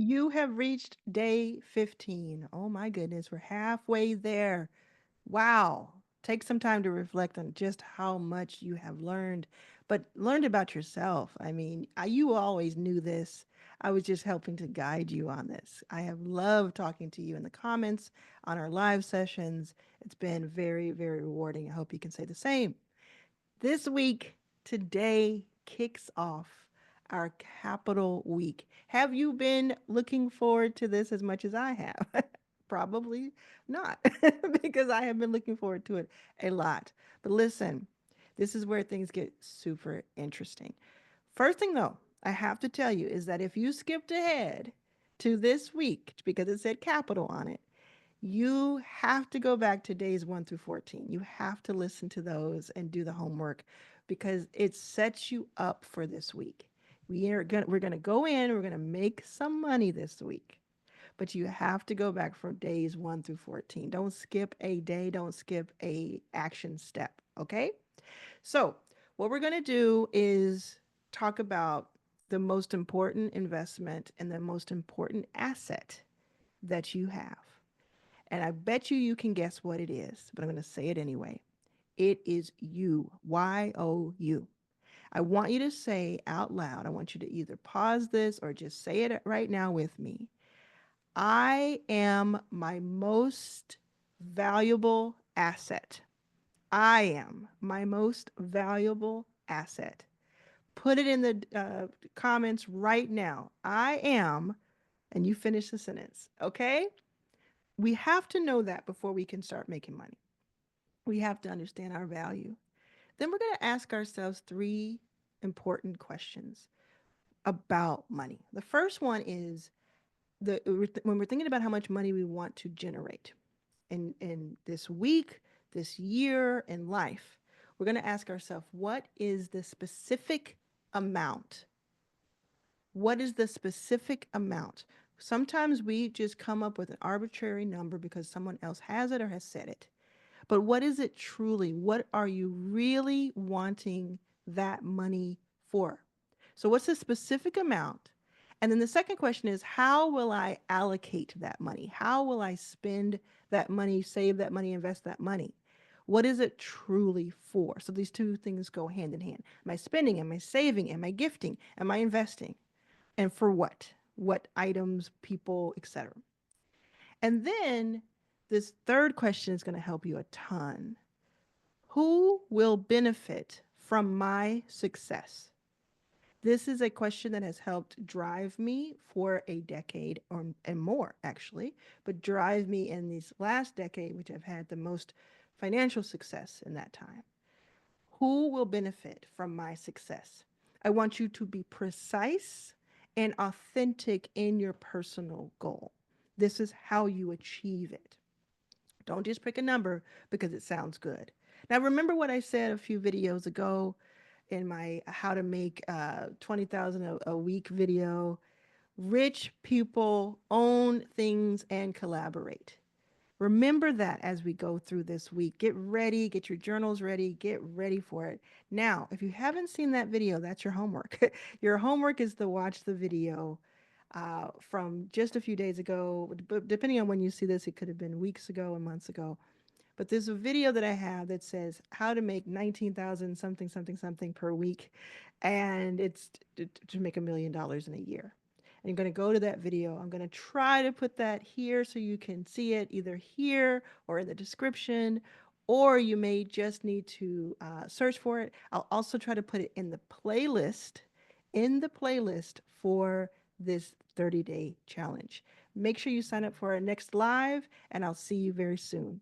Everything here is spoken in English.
You have reached day 15. Oh my goodness, we're halfway there. Wow. Take some time to reflect on just how much you have learned, but learned about yourself. I mean, you always knew this. I was just helping to guide you on this. I have loved talking to you in the comments on our live sessions. It's been very, very rewarding. I hope you can say the same. This week, today, kicks off our capital week. Have you been looking forward to this as much as I have? Probably not, because I have been looking forward to it a lot. But listen, this is where things get super interesting. First thing, though, I have to tell you is that if you skipped ahead to this week because it said capital on it, you have to go back to days 1 through 14. You have to listen to those and do the homework because it sets you up for this week. We're going to go in, we're going to make some money this week. But you have to go back from days 1 through 14. Don't skip a day, don't skip a action step, okay? So, what we're going to do is talk about the most important investment and the most important asset that you have. And I bet you can guess what it is, but I'm going to say it anyway. It is you. YOU. I want you to say out loud. I want you to either pause this or just say it right now with me. I am my most valuable asset. I am my most valuable asset. Put it in the comments right now. I am, and you finish the sentence, okay? We have to know that before we can start making money. We have to understand our value. Then we're going to ask ourselves three important questions about money. The first one is when we're thinking about how much money we want to generate in this week, this year, in life, we're going to ask ourselves, what is the specific amount? What is the specific amount? Sometimes we just come up with an arbitrary number because someone else has it or has said it. But what is it truly? What are you really wanting that money for? So, what's the specific amount? And then the second question is, how will I allocate that money? How will I spend that money, save that money, invest that money? What is it truly for? So, these two things go hand in hand. Am I spending? Am I saving? Am I gifting? Am I investing? And for what? What items, people, etc. And then this third question is going to help you a ton. Who will benefit from my success? This is a question that has helped drive me for a decade or and more actually, but drive me in this last decade, which I've had the most financial success in that time. Who will benefit from my success? I want you to be precise and authentic in your personal goal. This is how you achieve it. Don't just pick a number because it sounds good. Now, remember what I said a few videos ago in my how to make 20,000 a week video. Rich people own things and collaborate. Remember that as we go through this week. Get ready, get your journals ready, get ready for it. Now, if you haven't seen that video, that's your homework. Your homework is to watch the video from just a few days ago. But depending on when you see this, it could have been weeks ago and months ago. But there's a video that I have that says how to make 19,000 something something something per week, and it's to make $1 million in a year. And I'm going to go to that video. I'm going to try to put that here so you can see it either here or in the description, or you may just need to search for it. I'll also try to put it in the playlist for this 30-day challenge. Make sure you sign up for our next live, and I'll see you very soon.